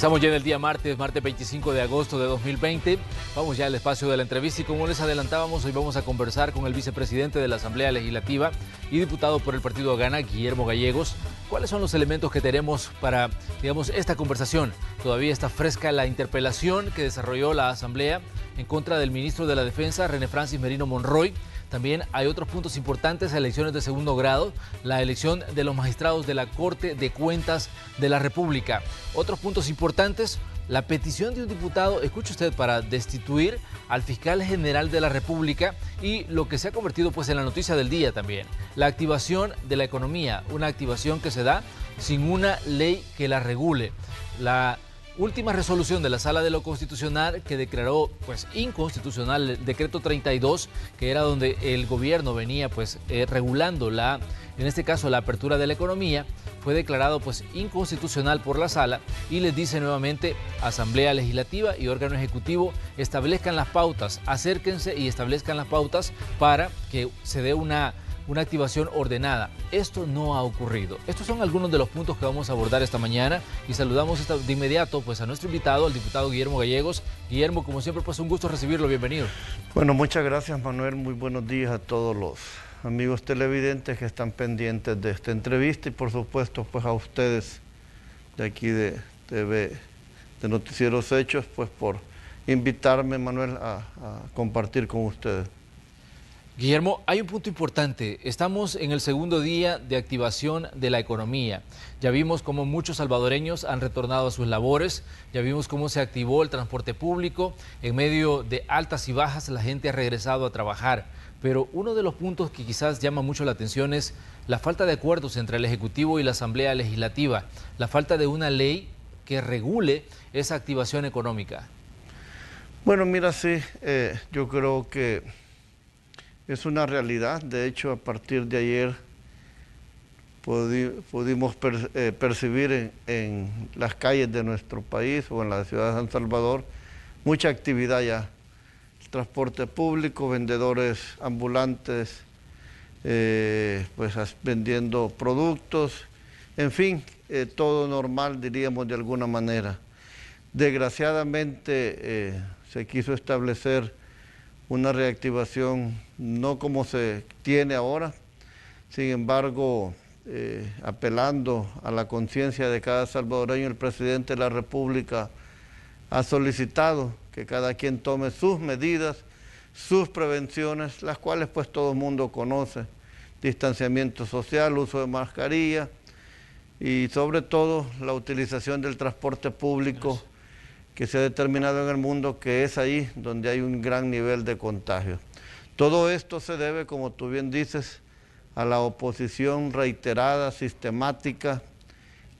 Estamos ya en el día martes 25 de agosto de 2020. Vamos ya al espacio de la entrevista y como les adelantábamos, hoy vamos a conversar con el vicepresidente de la Asamblea Legislativa y diputado por el partido Gana, Guillermo Gallegos. ¿Cuáles son los elementos que tenemos para, esta conversación? Todavía está fresca la interpelación que desarrolló la Asamblea en contra del ministro de la Defensa, René Francis Merino Monroy. También hay otros puntos importantes, elecciones de segundo grado, la elección de los magistrados de la Corte de Cuentas de la República. Otros puntos importantes, la petición de un diputado, escuche usted, para destituir al fiscal general de la República y lo que se ha convertido pues en la noticia del día también, la activación de la economía, una activación que se da sin una ley que la regule. La última resolución de la Sala de lo Constitucional que declaró pues inconstitucional el decreto 32, que era donde el gobierno venía regulando en este caso la apertura de la economía, fue declarado pues inconstitucional por la Sala y les dice nuevamente Asamblea Legislativa y órgano ejecutivo, establezcan las pautas, acérquense y establezcan las pautas para que se dé una activación ordenada. Esto no ha ocurrido. Estos son algunos de los puntos que vamos a abordar esta mañana y saludamos de inmediato pues a nuestro invitado, el diputado Guillermo Gallegos. Guillermo, como siempre, pues un gusto recibirlo. Bienvenido. Bueno, muchas gracias, Manuel. Muy buenos días a todos los amigos televidentes que están pendientes de esta entrevista y por supuesto pues a ustedes de aquí de TV, de Noticieros Hechos, pues por invitarme, Manuel, a compartir con ustedes. Guillermo, hay un punto importante. Estamos en el segundo día de activación de la economía. Ya vimos cómo muchos salvadoreños han retornado a sus labores, ya vimos cómo se activó el transporte público. En medio de altas y bajas, la gente ha regresado a trabajar. Pero uno de los puntos que quizás llama mucho la atención es la falta de acuerdos entre el Ejecutivo y la Asamblea Legislativa, la falta de una ley que regule esa activación económica. Bueno, mira, sí, yo creo que es una realidad. De hecho, a partir de ayer pudimos percibir en las calles de nuestro país o en la ciudad de San Salvador mucha actividad ya. Transporte público, vendedores ambulantes, pues vendiendo productos, en fin, todo normal, diríamos de alguna manera. Desgraciadamente se quiso establecer una reactivación no como se tiene ahora, sin embargo, apelando a la conciencia de cada salvadoreño, el presidente de la República ha solicitado que cada quien tome sus medidas, sus prevenciones, las cuales pues todo el mundo conoce: distanciamiento social, uso de mascarilla y sobre todo la utilización del transporte público, que se ha determinado en el mundo que es ahí donde hay un gran nivel de contagio. Todo esto se debe, como tú bien dices, a la oposición reiterada, sistemática,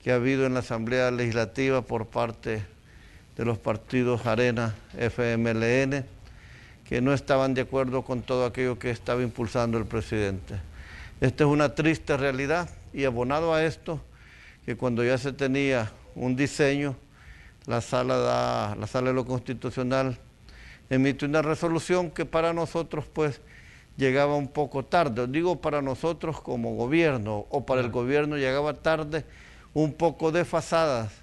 que ha habido en la Asamblea Legislativa por parte de los partidos Arena, FMLN, que no estaban de acuerdo con todo aquello que estaba impulsando el presidente. Esta es una triste realidad y abonado a esto, que cuando ya se tenía un diseño, la sala de lo Constitucional emite una resolución que para nosotros pues llegaba un poco tarde. Digo para nosotros como gobierno, o para el gobierno llegaba tarde, un poco desfasadas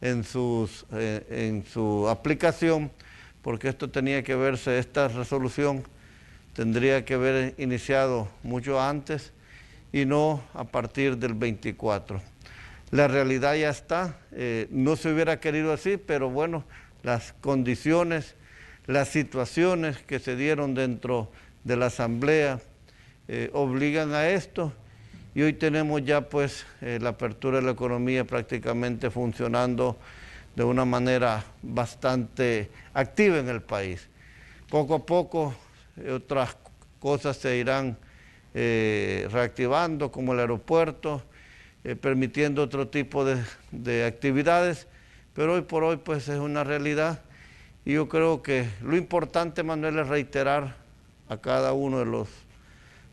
en su aplicación, porque esto tenía que verse, esta resolución tendría que haber iniciado mucho antes y no a partir del 24. La realidad ya está, no se hubiera querido así, pero bueno, las condiciones, las situaciones que se dieron dentro de la Asamblea obligan a esto. Y hoy tenemos ya pues la apertura de la economía prácticamente funcionando de una manera bastante activa en el país. Poco a poco otras cosas se irán reactivando, como el aeropuerto, permitiendo otro tipo de actividades, pero hoy por hoy pues es una realidad. Y yo creo que lo importante, Manuel, es reiterar a cada uno de los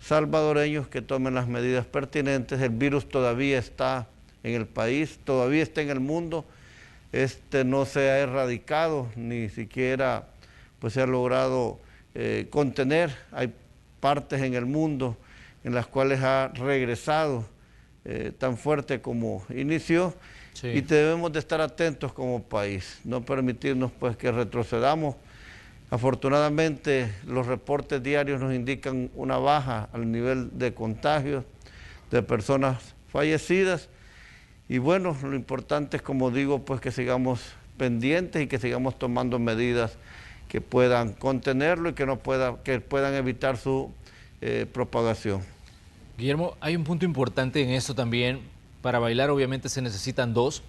salvadoreños que tomen las medidas pertinentes. El virus todavía está en el país, todavía está en el mundo. No se ha erradicado, ni siquiera pues se ha logrado contener. Hay partes en el mundo en las cuales ha regresado tan fuerte como inició, Sí. Y debemos de estar atentos como país, no permitirnos pues que retrocedamos. Afortunadamente los reportes diarios nos indican una baja al nivel de contagios, de personas fallecidas, y bueno, lo importante es, como digo, pues que sigamos pendientes y que sigamos tomando medidas que puedan contenerlo y que puedan evitar su propagación. Guillermo, hay un punto importante en esto también. Para bailar obviamente se necesitan dos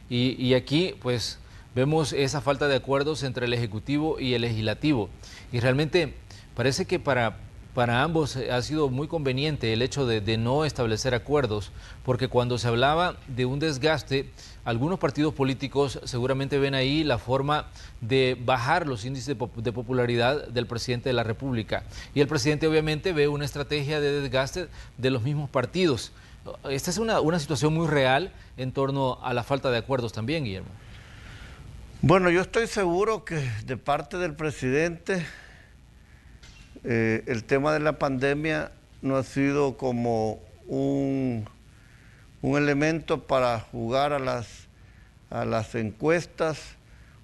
y aquí pues vemos esa falta de acuerdos entre el Ejecutivo y el Legislativo. Y realmente parece que para ambos ha sido muy conveniente el hecho de no establecer acuerdos, porque cuando se hablaba de un desgaste, algunos partidos políticos seguramente ven ahí la forma de bajar los índices de popularidad del presidente de la República. Y el presidente obviamente ve una estrategia de desgaste de los mismos partidos. Esta es una situación muy real en torno a la falta de acuerdos también, Guillermo. Bueno, yo estoy seguro que de parte del presidente el tema de la pandemia no ha sido como un elemento para jugar a las encuestas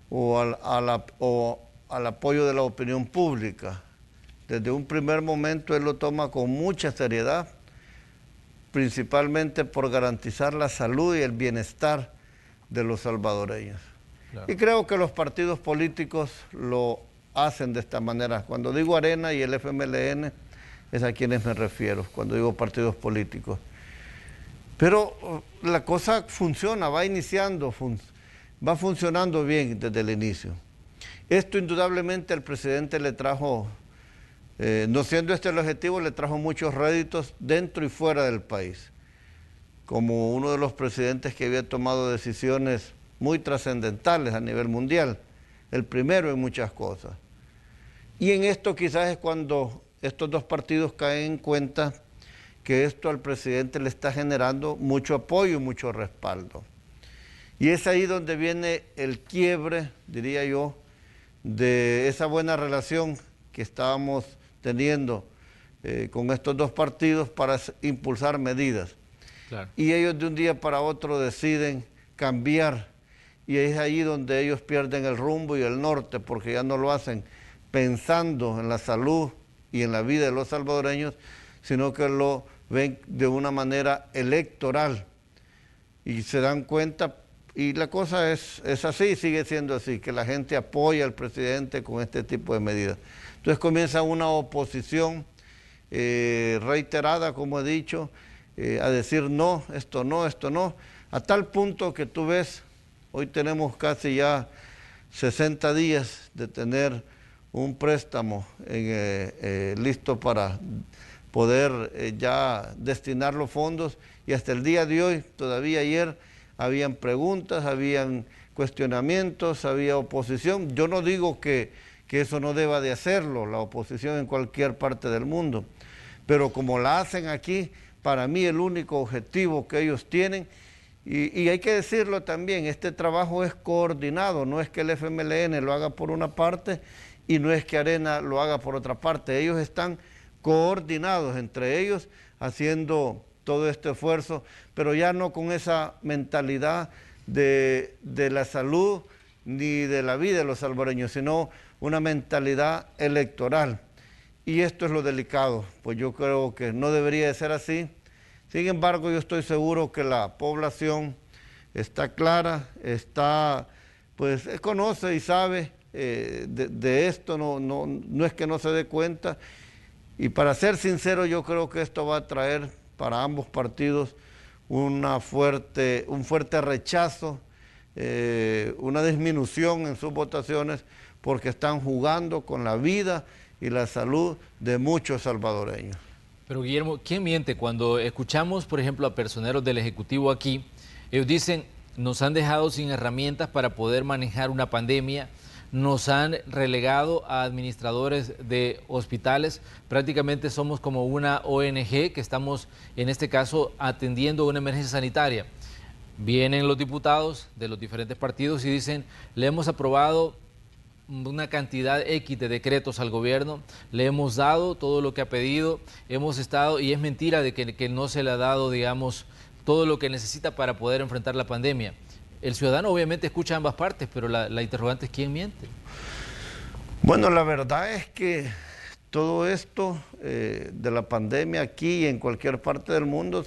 o al apoyo de la opinión pública. Desde un primer momento él lo toma con mucha seriedad, principalmente por garantizar la salud y el bienestar de los salvadoreños. Claro. Y creo que los partidos políticos lo hacen de esta manera. Cuando digo Arena y el FMLN es a quienes me refiero, cuando digo partidos políticos. Pero la cosa funciona, va iniciando, va funcionando bien desde el inicio. Esto indudablemente al presidente le trajo, no siendo este el objetivo, le trajo muchos réditos dentro y fuera del país. Como uno de los presidentes que había tomado decisiones muy trascendentales a nivel mundial, el primero en muchas cosas. Y en esto quizás es cuando estos dos partidos caen en cuenta que esto al presidente le está generando mucho apoyo y mucho respaldo. Y es ahí donde viene el quiebre, diría yo, de esa buena relación que estábamos teniendo con estos dos partidos para impulsar medidas. Claro. Y ellos de un día para otro deciden cambiar, y es ahí donde ellos pierden el rumbo y el norte, porque ya no lo hacen pensando en la salud y en la vida de los salvadoreños, sino que lo ven de una manera electoral y se dan cuenta, y la cosa es así, sigue siendo así, que la gente apoya al presidente con este tipo de medidas. Entonces comienza una oposición reiterada, como he dicho, a decir no, esto no, a tal punto que tú ves, hoy tenemos casi ya 60 días de tener un préstamo listo para poder ya destinar los fondos, y hasta el día de hoy, todavía ayer, habían preguntas, habían cuestionamientos, había oposición. Yo no digo que eso no deba de hacerlo, la oposición en cualquier parte del mundo, pero como la hacen aquí, para mí el único objetivo que ellos tienen, y hay que decirlo también, este trabajo es coordinado, no es que el FMLN lo haga por una parte y no es que Arena lo haga por otra parte, ellos están coordinados entre ellos, haciendo todo este esfuerzo, pero ya no con esa mentalidad de la salud ni de la vida de los salvadoreños, sino una mentalidad electoral. Y esto es lo delicado, pues yo creo que no debería de ser así. Sin embargo, yo estoy seguro que la población está clara, pues conoce y sabe de esto, no es que no se dé cuenta. Y para ser sincero, yo creo que esto va a traer para ambos partidos un fuerte rechazo, una disminución en sus votaciones, porque están jugando con la vida y la salud de muchos salvadoreños. Pero Guillermo, ¿quién miente? Cuando escuchamos, por ejemplo, a personeros del Ejecutivo aquí, ellos dicen, nos han dejado sin herramientas para poder manejar una pandemia, nos han relegado a administradores de hospitales, prácticamente somos como una ONG que estamos, en este caso, atendiendo una emergencia sanitaria. Vienen los diputados de los diferentes partidos y dicen, le hemos aprobado una cantidad X de decretos al gobierno, le hemos dado todo lo que ha pedido, hemos estado, y es mentira de que no se le ha dado, digamos, todo lo que necesita para poder enfrentar la pandemia. El ciudadano obviamente escucha ambas partes, pero la interrogante es quién miente. Bueno, la verdad es que todo esto de la pandemia aquí y en cualquier parte del mundo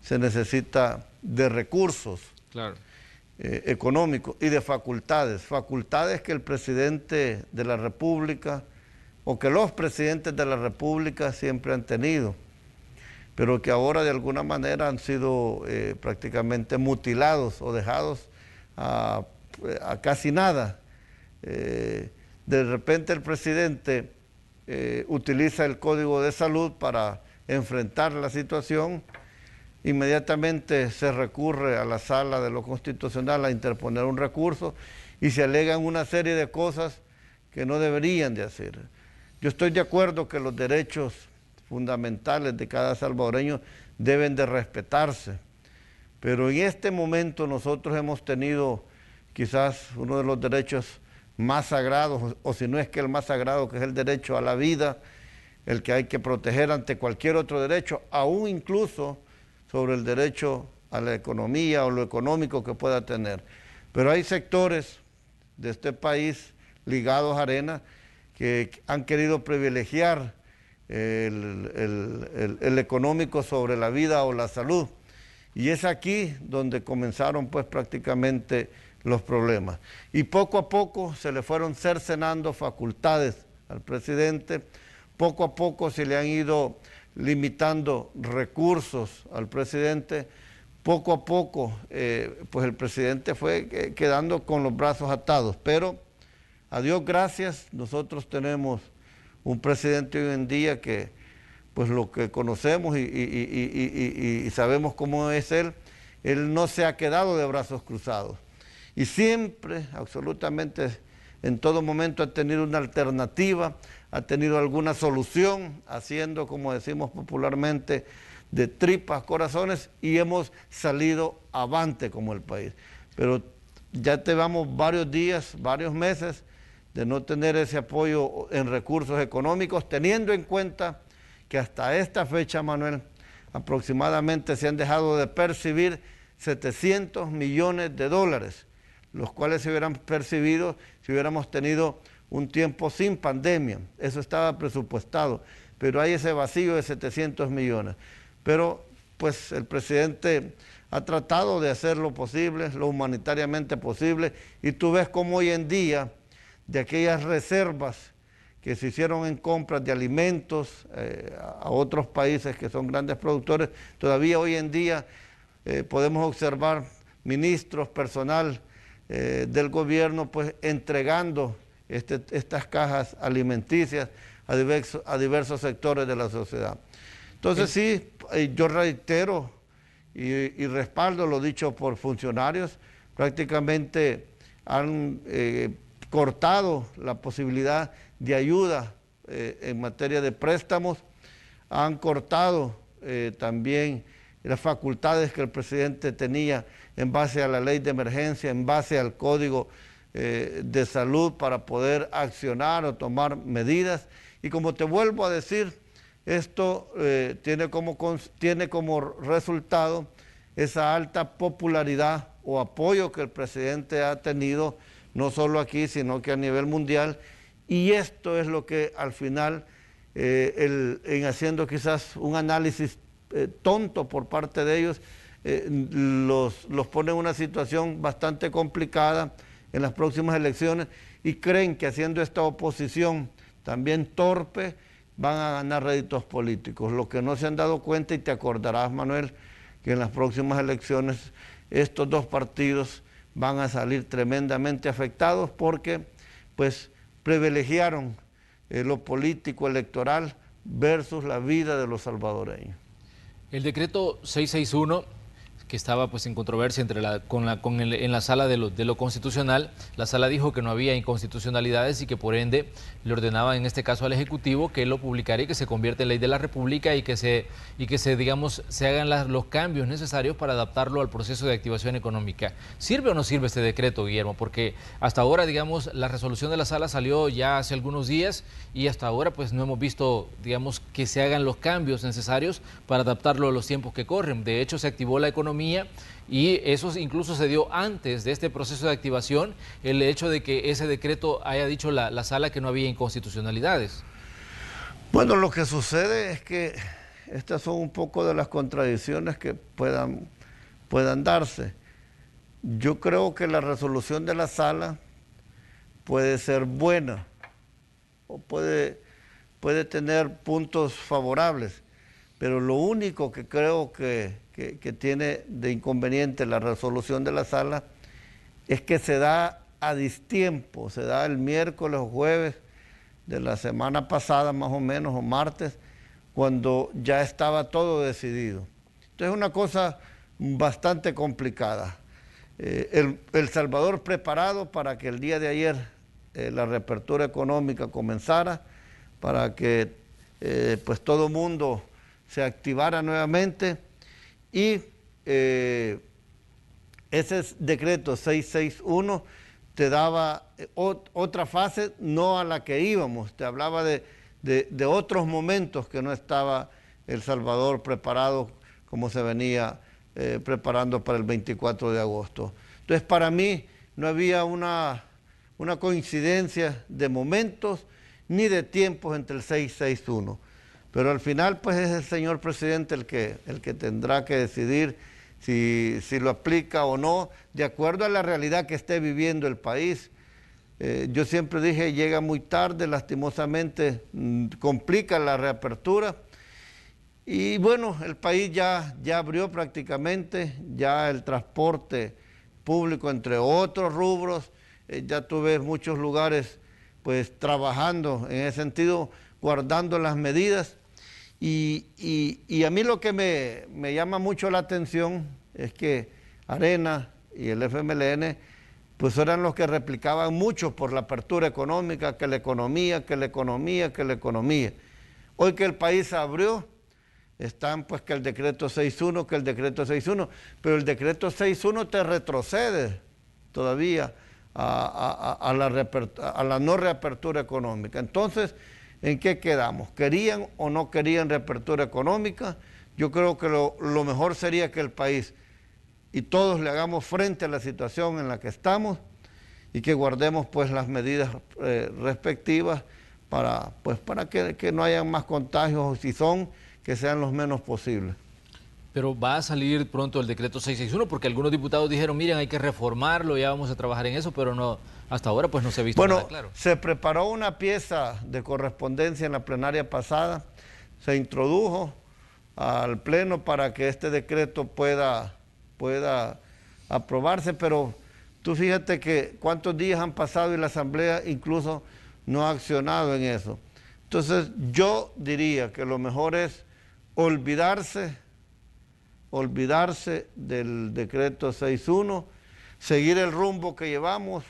se necesita de recursos. Claro. Económicos y de facultades que el presidente de la República o que los presidentes de la República siempre han tenido, pero que ahora de alguna manera han sido prácticamente mutilados o dejados a casi nada. De repente el presidente utiliza el Código de Salud para enfrentar la situación. Inmediatamente se recurre a la Sala de lo Constitucional a interponer un recurso y se alegan una serie de cosas que no deberían de hacer. Yo estoy de acuerdo que los derechos fundamentales de cada salvadoreño deben de respetarse, pero en este momento nosotros hemos tenido quizás uno de los derechos más sagrados, o si no es que el más sagrado, que es el derecho a la vida, el que hay que proteger ante cualquier otro derecho, aún incluso sobre el derecho a la economía o lo económico que pueda tener. Pero hay sectores de este país ligados a Arena que han querido privilegiar el económico sobre la vida o la salud. Y es aquí donde comenzaron pues prácticamente los problemas. Y poco a poco se le fueron cercenando facultades al presidente, poco a poco se le han ido limitando recursos al presidente, poco a poco pues el presidente fue quedando con los brazos atados, pero a Dios gracias, nosotros tenemos un presidente hoy en día que pues lo que conocemos y sabemos cómo es él no se ha quedado de brazos cruzados y siempre, absolutamente, en todo momento ha tenido una alternativa, ha tenido alguna solución, haciendo, como decimos popularmente, de tripas corazones, y hemos salido avante como el país. Pero ya llevamos varios días, varios meses de no tener ese apoyo en recursos económicos, teniendo en cuenta que hasta esta fecha, Manuel, aproximadamente se han dejado de percibir 700 millones de dólares, los cuales se hubieran percibido si hubiéramos tenido un tiempo sin pandemia. Eso estaba presupuestado, pero hay ese vacío de 700 millones. Pero pues el presidente ha tratado de hacer lo posible, lo humanitariamente posible, y tú ves cómo hoy en día, de aquellas reservas que se hicieron en compras de alimentos a otros países que son grandes productores, todavía hoy en día podemos observar ministros, personal del gobierno, pues entregando estas cajas alimenticias a diversos sectores de la sociedad. Entonces sí, yo reitero y respaldo lo dicho por funcionarios, prácticamente han cortado la posibilidad de ayuda en materia de préstamos, han cortado también las facultades que el presidente tenía en base a la ley de emergencia, en base al Código de Salud para poder accionar o tomar medidas. Y como te vuelvo a decir, esto tiene como resultado esa alta popularidad o apoyo que el presidente ha tenido, no solo aquí, sino que a nivel mundial. Y esto es lo que al final, en haciendo quizás un análisis tonto por parte de ellos, los pone en una situación bastante complicada en las próximas elecciones, y creen que haciendo esta oposición también torpe van a ganar réditos políticos. Lo que no se han dado cuenta, y te acordarás, Manuel, que en las próximas elecciones estos dos partidos van a salir tremendamente afectados porque pues privilegiaron lo político electoral versus la vida de los salvadoreños. El decreto 661 que estaba pues en controversia entre en la sala de lo constitucional. La sala dijo que no había inconstitucionalidades y que por ende le ordenaba en este caso al Ejecutivo que lo publicara y que se convierta en ley de la República y que se digamos, se hagan los cambios necesarios para adaptarlo al proceso de activación económica. ¿Sirve o no sirve este decreto, Guillermo? Porque hasta ahora, digamos, la resolución de la sala salió ya hace algunos días y hasta ahora pues no hemos visto, digamos, que se hagan los cambios necesarios para adaptarlo a los tiempos que corren. De hecho, se activó la economía y eso incluso se dio antes de este proceso de activación, el hecho de que ese decreto haya dicho la sala que no había inconstitucionalidades. Bueno, lo que sucede es que estas son un poco de las contradicciones que puedan darse. Yo creo que la resolución de la sala puede ser buena o puede tener puntos favorables, pero lo único que creo que tiene de inconveniente la resolución de la sala es que se da a distiempo, se da el miércoles o jueves de la semana pasada más o menos, o martes, cuando ya estaba todo decidido. Entonces es una cosa bastante complicada. El Salvador preparado para que el día de ayer la reapertura económica comenzara, para que pues todo mundo se activara nuevamente y ese decreto 661 te daba otra fase, no a la que íbamos, te hablaba de otros momentos que no estaba El Salvador preparado como se venía preparando para el 24 de agosto. Entonces, para mí no había una coincidencia de momentos ni de tiempos entre el 661. Pero al final, pues es el señor presidente el que tendrá que decidir si lo aplica o no, de acuerdo a la realidad que esté viviendo el país. Yo siempre dije, llega muy tarde, lastimosamente complica la reapertura. Y bueno, el país ya abrió prácticamente, ya el transporte público, entre otros rubros, ya tú ves muchos lugares pues trabajando en ese sentido, guardando las medidas. Y a mí lo que me llama mucho la atención es que Arena y el FMLN pues eran los que replicaban mucho por la apertura económica, que la economía, que la economía, que la economía. Hoy que el país abrió, están pues que el decreto 6.1, que el decreto 6.1, pero el decreto 6.1 te retrocede todavía a la no reapertura económica. Entonces, ¿en qué quedamos? ¿Querían o no querían reapertura económica? Yo creo que lo mejor sería que el país y todos le hagamos frente a la situación en la que estamos y que guardemos pues las medidas respectivas para que no haya más contagios, o si son, que sean los menos posibles. Pero va a salir pronto el decreto 661 porque algunos diputados dijeron, miren, hay que reformarlo, ya vamos a trabajar en eso, pero no, hasta ahora pues no se ha visto nada claro. Se preparó una pieza de correspondencia en la plenaria pasada, se introdujo al Pleno para que este decreto pueda aprobarse, pero tú fíjate que cuántos días han pasado y la Asamblea incluso no ha accionado en eso. Entonces yo diría que lo mejor es olvidarse del decreto 6.1, seguir el rumbo que llevamos,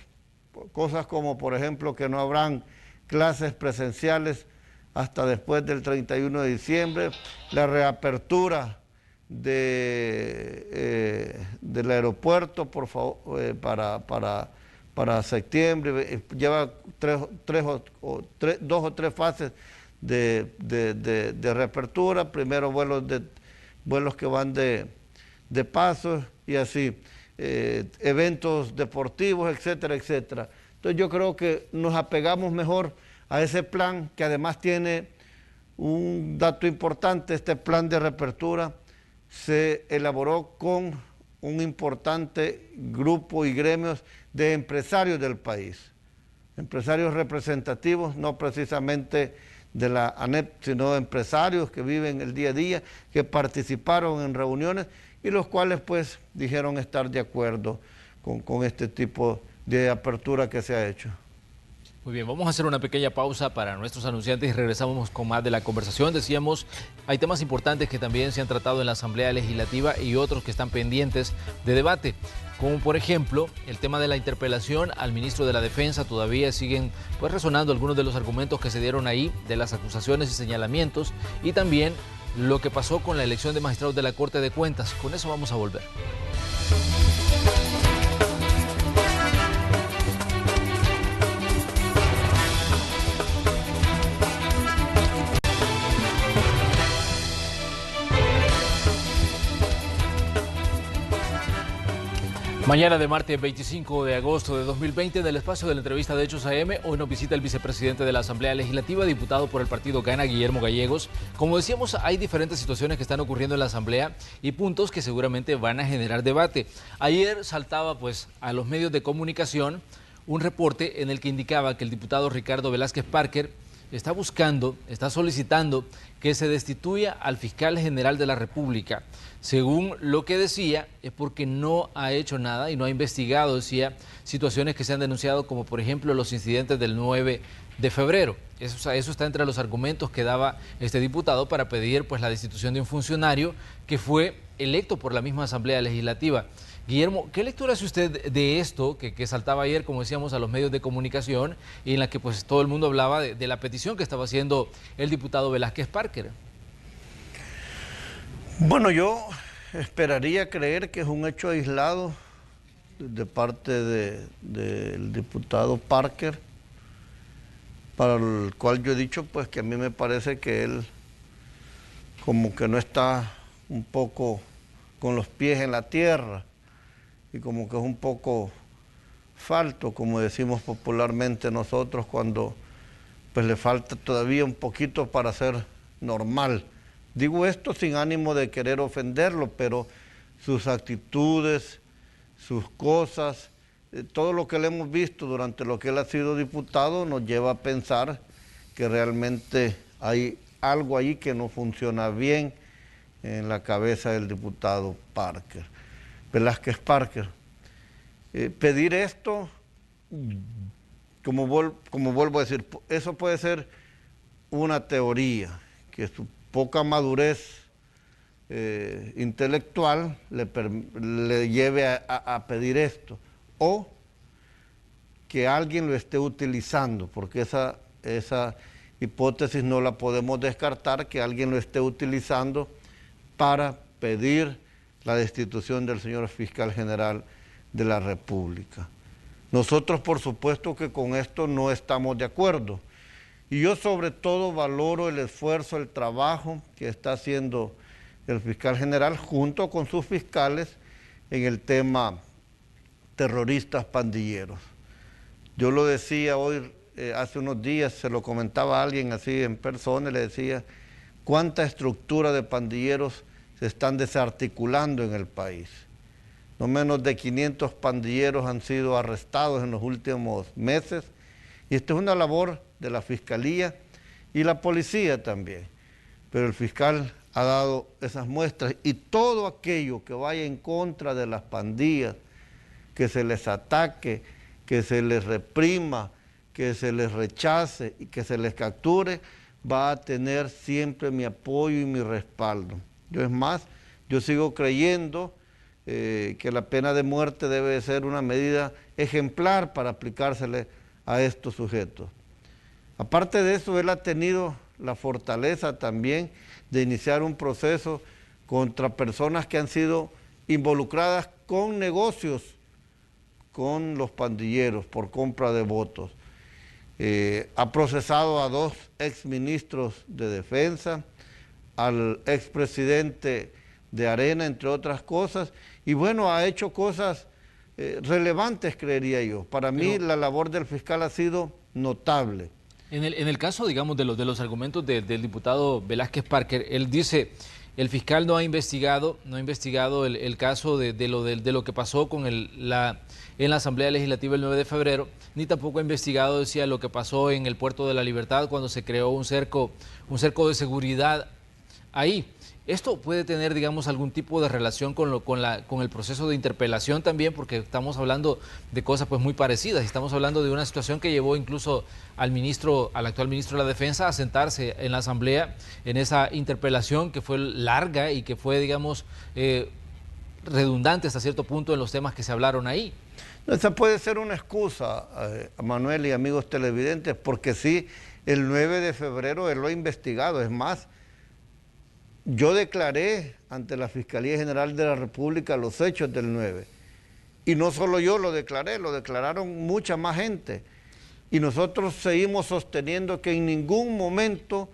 cosas como por ejemplo que no habrán clases presenciales hasta después del 31 de diciembre, la reapertura del aeropuerto, por favor, para septiembre. Lleva dos o tres fases de reapertura, primero vuelos que van de paso y así, eventos deportivos, etcétera, etcétera. Entonces yo creo que nos apegamos mejor a ese plan, que además tiene un dato importante. Este plan de reapertura se elaboró con un importante grupo y gremios de empresarios del país, empresarios representativos, no precisamente de la ANEP, sino empresarios que viven el día a día, que participaron en reuniones y los cuales pues dijeron estar de acuerdo con este tipo de apertura que se ha hecho. Muy bien, vamos a hacer una pequeña pausa para nuestros anunciantes y regresamos con más de la conversación. Decíamos, hay temas importantes que también se han tratado en la Asamblea Legislativa y otros que están pendientes de debate, como por ejemplo el tema de la interpelación al ministro de la Defensa. Todavía siguen resonando algunos de los argumentos que se dieron ahí, de las acusaciones y señalamientos, y también lo que pasó con la elección de magistrados de la Corte de Cuentas. Con eso vamos a volver. Mañana de martes 25 de agosto de 2020, del espacio de la entrevista de Hechos AM, hoy nos visita el vicepresidente de la Asamblea Legislativa, diputado por el partido Gana, Guillermo Gallegos. Como decíamos, hay diferentes situaciones que están ocurriendo en la Asamblea y puntos que seguramente van a generar debate. Ayer saltaba a los medios de comunicación un reporte en el que indicaba que el diputado Ricardo Velázquez Parker está solicitando que se destituya al fiscal general de la República. Según lo que decía, es porque no ha hecho nada y no ha investigado, decía, situaciones que se han denunciado, como por ejemplo los incidentes del 9 de febrero. Eso está entre los argumentos que daba este diputado para pedir la destitución de un funcionario que fue electo por la misma Asamblea Legislativa. Guillermo, ¿qué lectura hace usted de esto que saltaba ayer, como decíamos, a los medios de comunicación y en la que todo el mundo hablaba de la petición que estaba haciendo el diputado Velázquez Parker? Bueno, yo esperaría creer que es un hecho aislado de parte del diputado Parker, para el cual yo he dicho que a mí me parece que él como que no está un poco con los pies en la tierra y como que es un poco falto, como decimos popularmente nosotros, cuando le falta todavía un poquito para ser normal. Digo esto sin ánimo de querer ofenderlo, pero sus actitudes, sus cosas, todo lo que le hemos visto durante lo que él ha sido diputado nos lleva a pensar que realmente hay algo ahí que no funciona bien en la cabeza del diputado Parker, Velázquez Parker. Pedir esto, como vuelvo a decir, eso puede ser una teoría, que su poca madurez intelectual le lleve a pedir esto, o que alguien lo esté utilizando, porque esa hipótesis no la podemos descartar, que alguien lo esté utilizando para pedir la destitución del señor fiscal general de la República. Nosotros, por supuesto, que con esto no estamos de acuerdo. Y yo sobre todo valoro el esfuerzo, el trabajo que está haciendo el fiscal general junto con sus fiscales en el tema terroristas pandilleros. Yo lo decía hoy, hace unos días, se lo comentaba a alguien así en persona y le decía cuánta estructura de pandilleros se están desarticulando en el país. No menos de 500 pandilleros han sido arrestados en los últimos meses y esta es una labor de la Fiscalía y la Policía también. Pero el fiscal ha dado esas muestras y todo aquello que vaya en contra de las pandillas, que se les ataque, que se les reprima, que se les rechace y que se les capture, va a tener siempre mi apoyo y mi respaldo. Es más, yo sigo creyendo que la pena de muerte debe ser una medida ejemplar para aplicársele a estos sujetos. Aparte de eso, él ha tenido la fortaleza también de iniciar un proceso contra personas que han sido involucradas con negocios con los pandilleros por compra de votos. Ha procesado a 2 exministros de Defensa, al expresidente de Arena, entre otras cosas, y bueno, ha hecho cosas relevantes, creería yo. Para mí la labor del fiscal ha sido notable. En el caso, digamos, de los argumentos del diputado Velázquez Parker, él dice, el fiscal no ha investigado el caso de lo que pasó en la Asamblea Legislativa el 9 de febrero, ni tampoco ha investigado, decía, lo que pasó en el Puerto de la Libertad cuando se creó un cerco de seguridad ahí. ¿Esto puede tener, digamos, algún tipo de relación con el proceso de interpelación también? Porque estamos hablando de cosas pues muy parecidas. Estamos hablando de una situación que llevó incluso al actual ministro de la Defensa a sentarse en la Asamblea en esa interpelación que fue larga y que fue, digamos, redundante hasta cierto punto en los temas que se hablaron ahí. Esa puede ser una excusa, Manuel y amigos televidentes, porque sí, el 9 de febrero él lo ha investigado. Es más, yo declaré ante la Fiscalía General de la República los hechos del 9. Y no solo yo lo declaré, lo declararon mucha más gente. Y nosotros seguimos sosteniendo que en ningún momento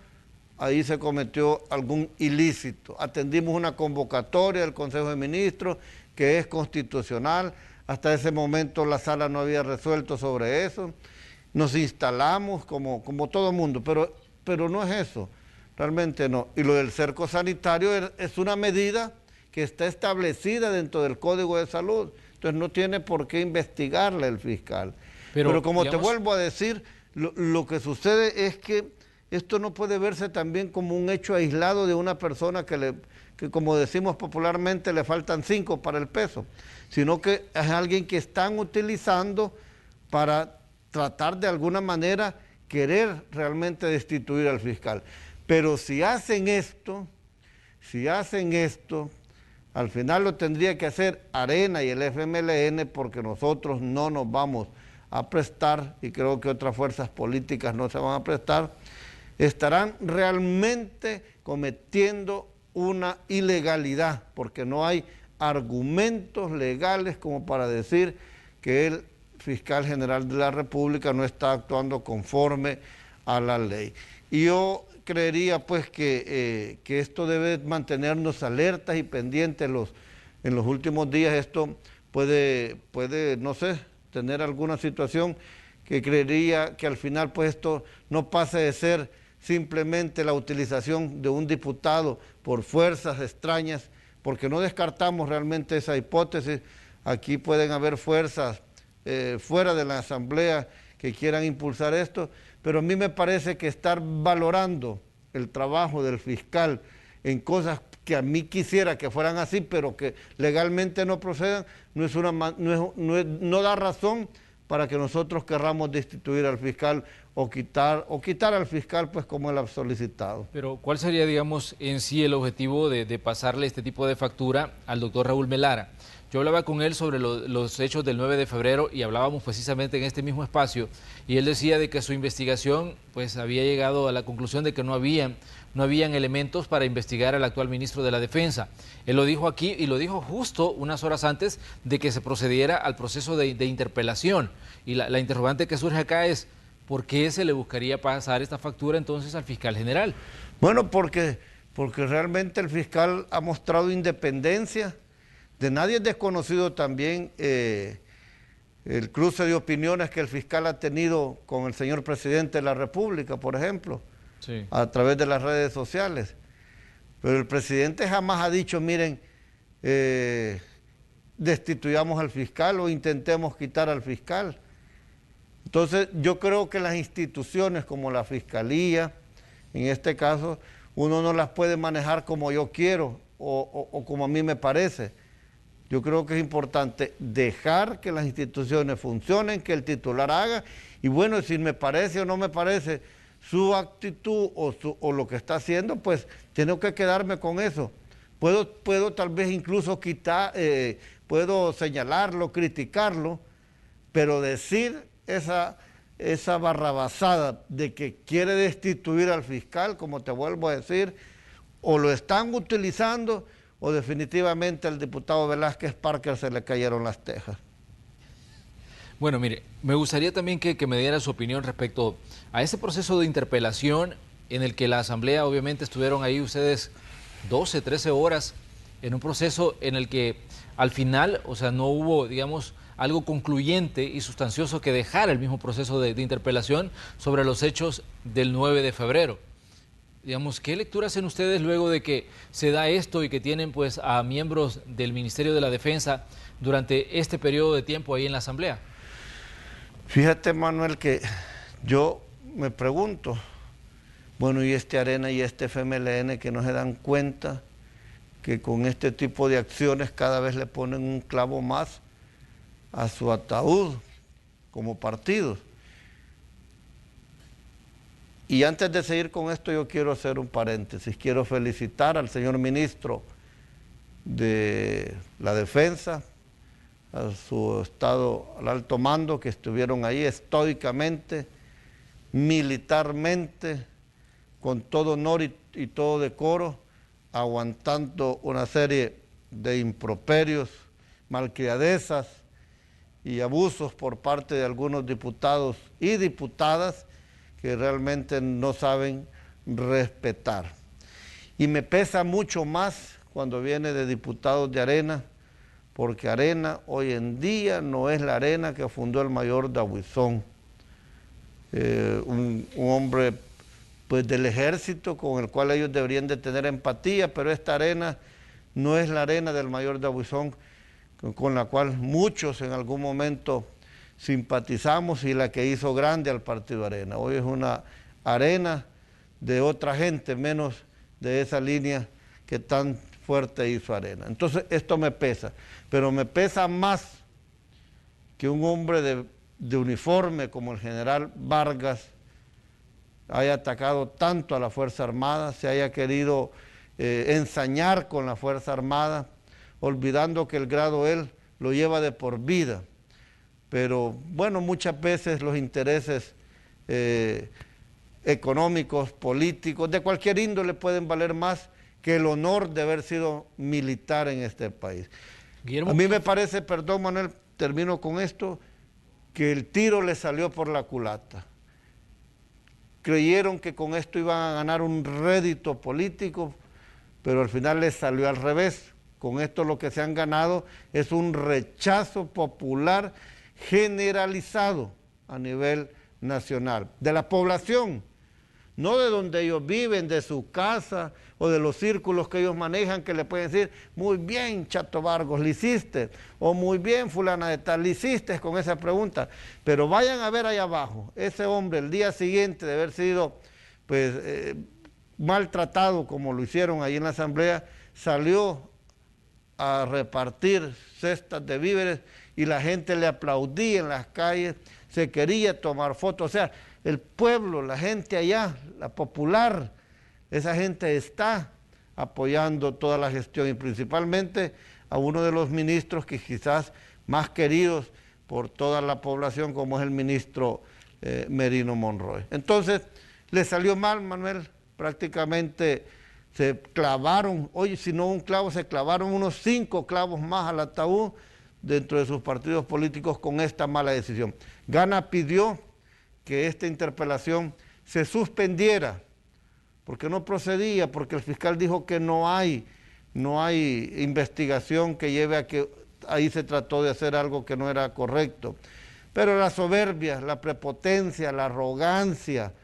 ahí se cometió algún ilícito. Atendimos una convocatoria del Consejo de Ministros que es constitucional. Hasta ese momento la sala no había resuelto sobre eso. Nos instalamos como todo mundo, pero no es eso. Realmente no. Y lo del cerco sanitario es una medida que está establecida dentro del Código de Salud. Entonces no tiene por qué investigarle el fiscal. Pero como digamos, te vuelvo a decir, lo que sucede es que esto no puede verse también como un hecho aislado de una persona que como decimos popularmente, le faltan 5 para el peso, sino que es alguien que están utilizando para tratar de alguna manera querer realmente destituir al fiscal. Pero si hacen esto, al final lo tendría que hacer Arena y el FMLN, porque nosotros no nos vamos a prestar, y creo que otras fuerzas políticas no se van a prestar, estarán realmente cometiendo una ilegalidad, porque no hay argumentos legales como para decir que el fiscal general de la República no está actuando conforme a la ley. Y yo creería pues que esto debe mantenernos alertas y pendientes en los últimos días. Esto puede, no sé, tener alguna situación que creería que al final pues esto no pase de ser simplemente la utilización de un diputado por fuerzas extrañas, porque no descartamos realmente esa hipótesis. Aquí pueden haber fuerzas fuera de la Asamblea que quieran impulsar esto, pero a mí me parece que estar valorando el trabajo del fiscal en cosas que a mí quisiera que fueran así, pero que legalmente no procedan, no da razón para que nosotros querramos destituir al fiscal o quitar al fiscal pues como él ha solicitado. Pero ¿cuál sería, digamos, en sí el objetivo de pasarle este tipo de factura al doctor Raúl Melara? Yo hablaba con él sobre los hechos del 9 de febrero y hablábamos precisamente en este mismo espacio, y él decía de que su investigación pues había llegado a la conclusión de que no habían elementos para investigar al actual ministro de la Defensa. Él lo dijo aquí y lo dijo justo unas horas antes de que se procediera al proceso de interpelación. Y la interrogante que surge acá es, ¿por qué se le buscaría pasar esta factura entonces al fiscal general? Bueno, porque realmente el fiscal ha mostrado independencia. De nadie es desconocido también el cruce de opiniones que el fiscal ha tenido con el señor presidente de la República, por ejemplo, sí, a través de las redes sociales. Pero el presidente jamás ha dicho, miren, destituyamos al fiscal o intentemos quitar al fiscal. Entonces yo creo que las instituciones como la Fiscalía, en este caso, uno no las puede manejar como yo quiero o como a mí me parece. Yo creo que es importante dejar que las instituciones funcionen, que el titular haga, y bueno, si me parece o no me parece su actitud o lo que está haciendo, pues tengo que quedarme con eso. Puedo tal vez incluso puedo señalarlo, criticarlo, pero decir esa barrabasada de que quiere destituir al fiscal, como te vuelvo a decir, o lo están utilizando, o definitivamente al diputado Velázquez Parker se le cayeron las tejas. Bueno, mire, me gustaría también que me diera su opinión respecto a ese proceso de interpelación en el que la Asamblea, obviamente, estuvieron ahí ustedes 12, 13 horas en un proceso en el que al final, o sea, no hubo, digamos, algo concluyente y sustancioso que dejara el mismo proceso de interpelación sobre los hechos del 9 de febrero. Digamos, ¿qué lectura hacen ustedes luego de que se da esto y que tienen pues a miembros del Ministerio de la Defensa durante este periodo de tiempo ahí en la Asamblea? Fíjate, Manuel, que yo me pregunto, Bueno, y este Arena y este FMLN que no se dan cuenta que con este tipo de acciones cada vez le ponen un clavo más a su ataúd como partidos. Y antes de seguir con esto, yo quiero hacer un paréntesis. Quiero felicitar al señor ministro de la Defensa, a su estado, al alto mando, que estuvieron ahí estoicamente, militarmente, con todo honor y todo decoro, aguantando una serie de improperios, malcriadezas y abusos por parte de algunos diputados y diputadas que realmente no saben respetar. Y me pesa mucho más cuando viene de diputados de Arena, porque Arena hoy en día no es la Arena que fundó el mayor Dabuizón, un hombre pues del ejército con el cual ellos deberían de tener empatía, pero esta Arena no es la Arena del mayor Dabuizón con la cual muchos en algún momento simpatizamos y la que hizo grande al partido Arena. Hoy es una Arena de otra gente, menos de esa línea que tan fuerte hizo Arena. Entonces esto me pesa, pero me pesa más que un hombre de uniforme como el general Vargas haya atacado tanto a la Fuerza Armada, se haya querido ensañar con la Fuerza Armada, olvidando que el grado él lo lleva de por vida. Pero bueno, muchas veces los intereses económicos, políticos, de cualquier índole pueden valer más que el honor de haber sido militar en este país. Guillermo, a mí me parece, perdón Manuel, termino con esto, que el tiro le salió por la culata. Creyeron que con esto iban a ganar un rédito político, pero al final les salió al revés. Con esto lo que se han ganado es un rechazo popular generalizado a nivel nacional, de la población, no de donde ellos viven, de su casa o de los círculos que ellos manejan, que le pueden decir, muy bien Chato Vargas, le hiciste, o muy bien fulana de tal, le hiciste con esa pregunta, pero vayan a ver allá abajo, ese hombre el día siguiente de haber sido pues maltratado como lo hicieron ahí en la asamblea, salió a repartir cestas de víveres y la gente le aplaudía en las calles, se quería tomar fotos, o sea, el pueblo, la gente allá, la popular, esa gente está apoyando toda la gestión y principalmente a uno de los ministros que quizás más queridos por toda la población como es el ministro Merino Monroy. Entonces, le salió mal, Manuel, prácticamente se clavaron, oye, si no un clavo, se clavaron unos 5 clavos más al ataúd dentro de sus partidos políticos con esta mala decisión. Gana pidió que esta interpelación se suspendiera, porque no procedía, porque el fiscal dijo que no hay investigación que lleve a que ahí se trató de hacer algo que no era correcto. Pero la soberbia, la prepotencia, la arrogancia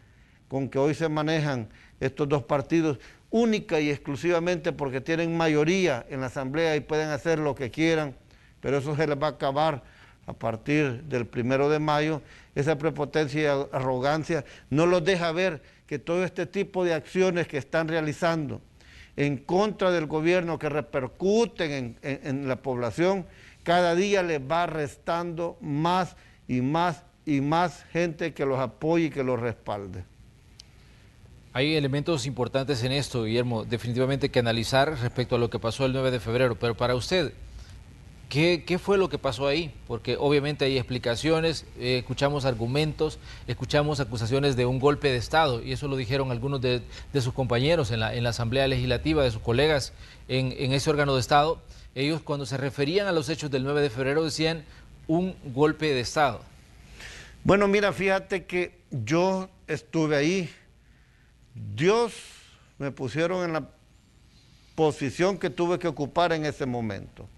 con que hoy se manejan estos dos partidos, única y exclusivamente porque tienen mayoría en la asamblea y pueden hacer lo que quieran, pero eso se les va a acabar a partir del 1 de mayo, esa prepotencia y arrogancia no los deja ver que todo este tipo de acciones que están realizando en contra del gobierno, que repercuten en la población, cada día les va restando más y más y más gente que los apoye y que los respalde. Hay elementos importantes en esto, Guillermo, definitivamente que analizar respecto a lo que pasó el 9 de febrero, pero para usted, ¿qué fue lo que pasó ahí? Porque obviamente hay explicaciones, escuchamos argumentos, escuchamos acusaciones de un golpe de Estado, y eso lo dijeron algunos de sus compañeros en la Asamblea Legislativa, de sus colegas en ese órgano de Estado. Ellos cuando se referían a los hechos del 9 de febrero decían un golpe de Estado. Bueno, mira, fíjate que yo estuve ahí, Dios me pusieron en la posición que tuve que ocupar en ese momento.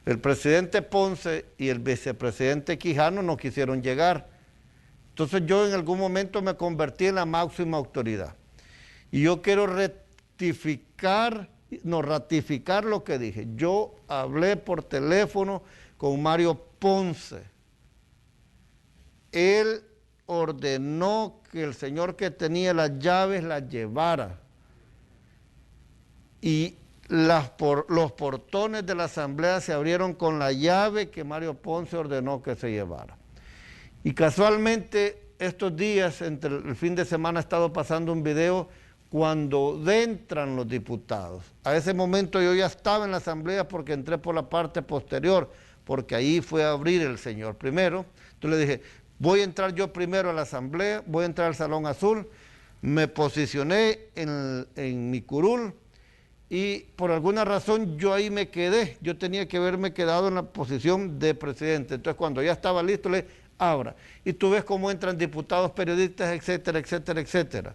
El presidente Ponce y el vicepresidente Quijano no quisieron llegar. Entonces yo en algún momento me convertí en la máxima autoridad. Y yo quiero ratificar lo que dije. Yo hablé por teléfono con Mario Ponce. Él ordenó que el señor que tenía las llaves las llevara. Y los portones de la asamblea se abrieron con la llave que Mario Ponce ordenó que se llevara. Y casualmente estos días, entre el fin de semana, ha estado pasando un video cuando entran los diputados. A ese momento yo ya estaba en la asamblea porque entré por la parte posterior, porque ahí fue a abrir el señor primero. Entonces le dije, voy a entrar yo primero a la asamblea, voy a entrar al Salón Azul, me posicioné en mi curul y por alguna razón yo ahí me quedé. Yo tenía que haberme quedado en la posición de presidente. Entonces cuando ya estaba listo le dije, abra. Y tú ves cómo entran diputados, periodistas, etcétera, etcétera, etcétera.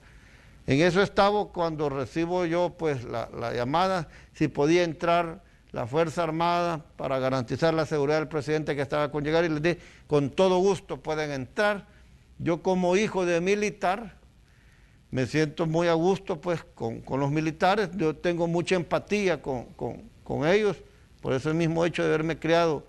En eso estaba cuando recibo yo pues la llamada, si podía entrar la Fuerza Armada para garantizar la seguridad del presidente que estaba con llegar, y les dije, con todo gusto pueden entrar. Yo como hijo de militar me siento muy a gusto pues con los militares, yo tengo mucha empatía con ellos, por eso el mismo hecho de haberme criado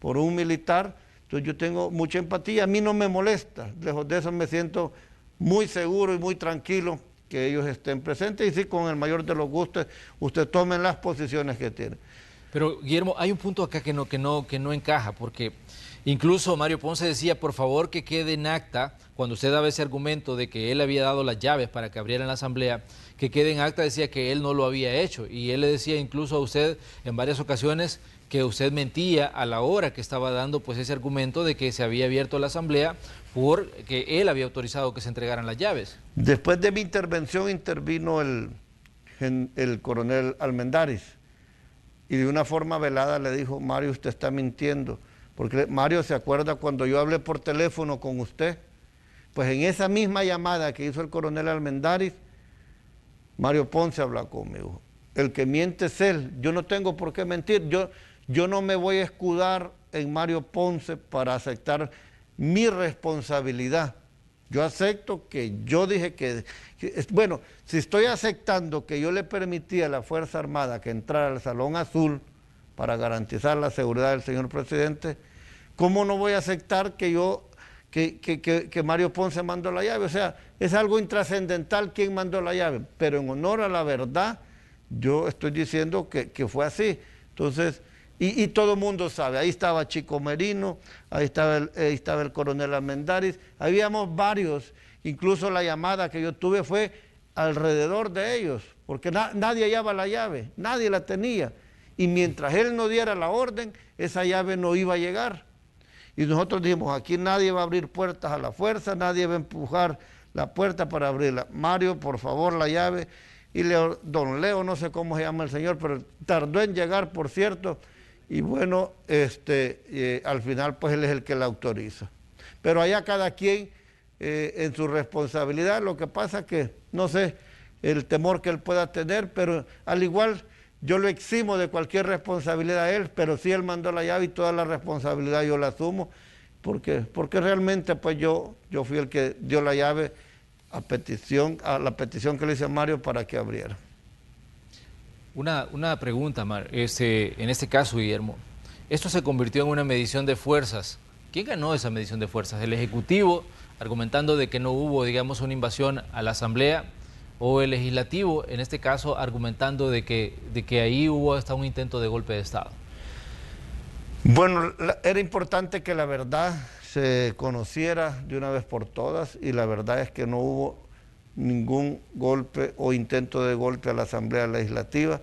por un militar, entonces yo tengo mucha empatía, a mí no me molesta, lejos de eso me siento muy seguro y muy tranquilo que ellos estén presentes, y sí, con el mayor de los gustos, usted tomen las posiciones que tiene. Pero Guillermo, hay un punto acá que no encaja, porque incluso Mario Ponce decía, por favor, que quede en acta, cuando usted daba ese argumento de que él había dado las llaves para que abrieran la asamblea, que quede en acta, decía que él no lo había hecho, y él le decía incluso a usted en varias ocasiones que usted mentía a la hora que estaba dando pues ese argumento de que se había abierto la asamblea porque él había autorizado que se entregaran las llaves. Después de mi intervención intervino el coronel Almendaris, y de una forma velada le dijo, Mario, usted está mintiendo, porque Mario se acuerda cuando yo hablé por teléfono con usted, pues en esa misma llamada que hizo el coronel Almendaris, Mario Ponce habla conmigo. El que miente es él, yo no tengo por qué mentir, yo no me voy a escudar en Mario Ponce para aceptar mi responsabilidad. Yo acepto que yo dije bueno, si estoy aceptando que yo le permití a la Fuerza Armada que entrara al Salón Azul para garantizar la seguridad del señor presidente, ¿cómo no voy a aceptar que Mario Ponce mandó la llave? O sea, es algo intrascendental quién mandó la llave, pero en honor a la verdad, yo estoy diciendo que fue así. Entonces, y todo el mundo sabe, ahí estaba Chico Merino, ahí estaba el coronel Almendaris, habíamos varios, incluso la llamada que yo tuve fue alrededor de ellos, porque nadie hallaba la llave, nadie la tenía, y mientras él no diera la orden, esa llave no iba a llegar. Y nosotros dijimos, aquí nadie va a abrir puertas a la fuerza, nadie va a empujar la puerta para abrirla. Mario, por favor, la llave. Y don Leo, no sé cómo se llama el señor, pero tardó en llegar, por cierto, y bueno, al final pues él es el que la autoriza. Pero allá cada quien en su responsabilidad, lo que pasa que, no sé, el temor que él pueda tener, pero al igual yo lo eximo de cualquier responsabilidad a él, pero sí él mandó la llave y toda la responsabilidad yo la asumo, porque realmente pues yo fui el que dio la llave a la petición que le hice a Mario para que abriera. Una pregunta, Mar. En este caso, Guillermo, esto se convirtió en una medición de fuerzas. ¿Quién ganó esa medición de fuerzas? ¿El Ejecutivo, argumentando de que no hubo, digamos, una invasión a la Asamblea? ¿O el Legislativo, en este caso, argumentando de que ahí hubo hasta un intento de golpe de Estado? Bueno, era importante que la verdad se conociera de una vez por todas, y la verdad es que no hubo ningún golpe o intento de golpe a la Asamblea Legislativa,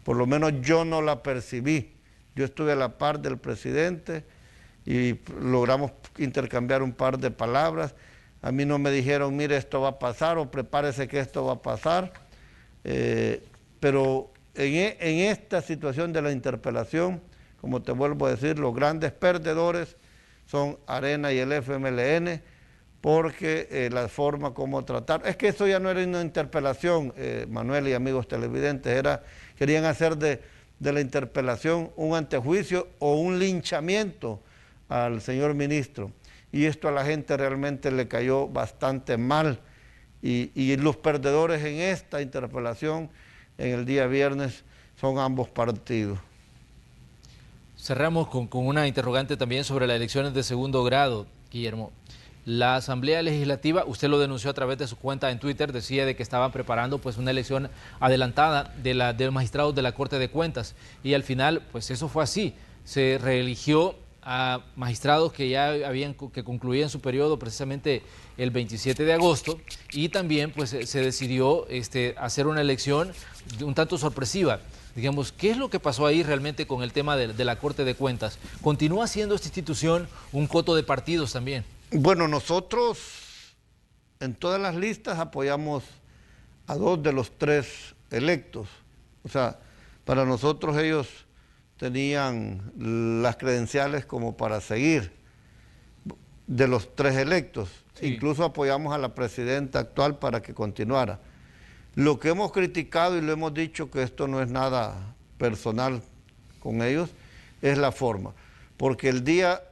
por lo menos yo no la percibí. Yo estuve a la par del presidente y logramos intercambiar un par de palabras. A mí no me dijeron, mire, esto va a pasar, o prepárese que esto va a pasar, pero en esta situación de la interpelación, como te vuelvo a decir, los grandes perdedores son Arena y el FMLN, porque la forma como tratar, es que eso ya no era una interpelación, Manuel y amigos televidentes, querían hacer de la interpelación un antejuicio o un linchamiento al señor ministro, y esto a la gente realmente le cayó bastante mal, y los perdedores en esta interpelación en el día viernes son ambos partidos. Cerramos con una interrogante también sobre las elecciones de segundo grado, Guillermo. la Asamblea Legislativa, usted lo denunció a través de su cuenta en Twitter, decía de que estaban preparando pues una elección adelantada de los magistrados de la Corte de Cuentas, y al final pues eso fue así, se reeligió a magistrados que que concluían su periodo precisamente el 27 de agosto, y también pues se decidió hacer una elección un tanto sorpresiva. Digamos, ¿qué es lo que pasó ahí realmente con el tema de la Corte de Cuentas? ¿Continúa siendo esta institución un coto de partidos también? Bueno, nosotros en todas las listas apoyamos a 2 de los 3 electos. O sea, para nosotros ellos tenían las credenciales como para seguir de los 3 electos. Sí. Incluso apoyamos a la presidenta actual para que continuara. Lo que hemos criticado y lo hemos dicho que esto no es nada personal con ellos, es la forma. Porque el día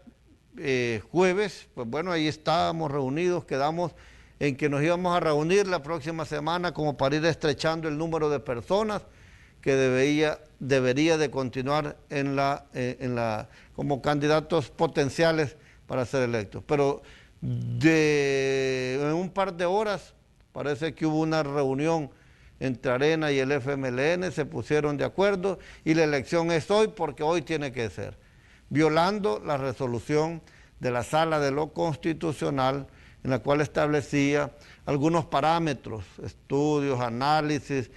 jueves, pues bueno, ahí estábamos reunidos, quedamos en que nos íbamos a reunir la próxima semana como para ir estrechando el número de personas que debería de continuar como candidatos potenciales para ser electos. Pero en un par de horas parece que hubo una reunión entre Arena y el FMLN, se pusieron de acuerdo y la elección es hoy porque hoy tiene que ser, violando la resolución de la Sala de lo Constitucional, en la cual establecía algunos parámetros, estudios, análisis,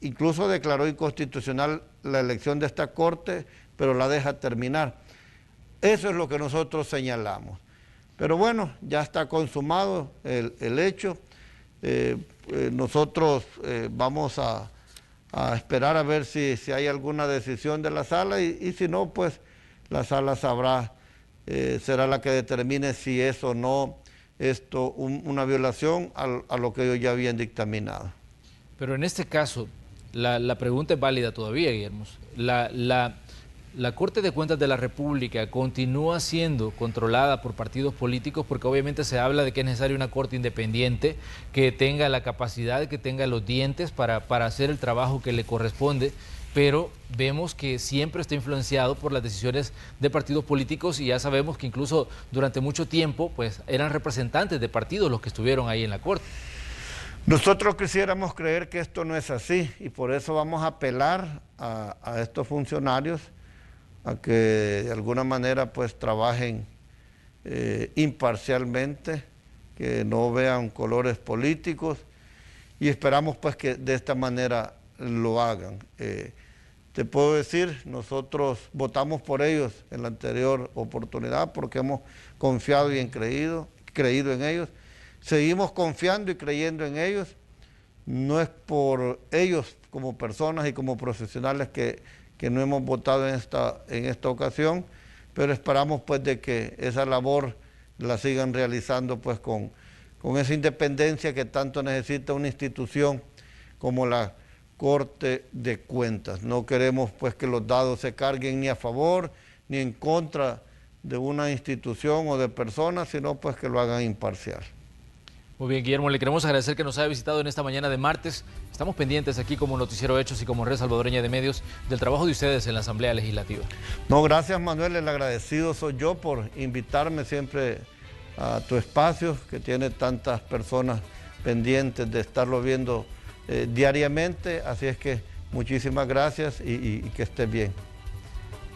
incluso declaró inconstitucional la elección de esta Corte, pero la deja terminar. Eso es lo que nosotros señalamos. Pero bueno, ya está consumado el hecho. Nosotros vamos a esperar a ver si hay alguna decisión de la Sala y si no, pues la Sala sabrá, será la que determine si es o no una violación a lo que ellos ya habían dictaminado. Pero en este caso, la pregunta es válida todavía, Guillermo. La Corte de Cuentas de la República continúa siendo controlada por partidos políticos, porque obviamente se habla de que es necesaria una Corte independiente que tenga la capacidad, que tenga los dientes para hacer el trabajo que le corresponde, pero vemos que siempre está influenciado por las decisiones de partidos políticos, y ya sabemos que incluso durante mucho tiempo pues eran representantes de partidos los que estuvieron ahí en la Corte. Nosotros quisiéramos creer que esto no es así, y por eso vamos a apelar a estos funcionarios a que de alguna manera pues trabajen imparcialmente, que no vean colores políticos, y esperamos pues que de esta manera lo hagan. Te puedo decir, nosotros votamos por ellos en la anterior oportunidad porque hemos confiado y creído en ellos. Seguimos confiando y creyendo en ellos. No es por ellos como personas y como profesionales que no hemos votado en esta ocasión, pero esperamos pues de que esa labor la sigan realizando pues con esa independencia que tanto necesita una institución como la Corte de Cuentas. No queremos pues que los dados se carguen ni a favor ni en contra de una institución o de personas, sino pues que lo hagan imparcial. Muy bien, Guillermo, le queremos agradecer que nos haya visitado en esta mañana de martes. Estamos pendientes aquí como Noticiero Hechos y como Red Salvadoreña de Medios del trabajo de ustedes en la Asamblea Legislativa. No, gracias, Manuel, el agradecido soy yo por invitarme siempre a tu espacio, que tiene tantas personas pendientes de estarlo viendo diariamente, así es que muchísimas gracias y que estés bien.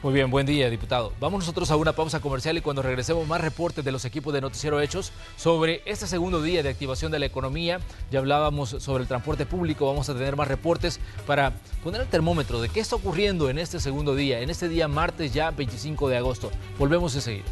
Muy bien, buen día, diputado. Vamos nosotros a una pausa comercial y cuando regresemos más reportes de los equipos de Noticiero Hechos sobre este segundo día de activación de la economía. Ya hablábamos sobre el transporte público, vamos a tener más reportes para poner el termómetro de qué está ocurriendo en este segundo día, en este día martes ya 25 de agosto. Volvemos enseguida.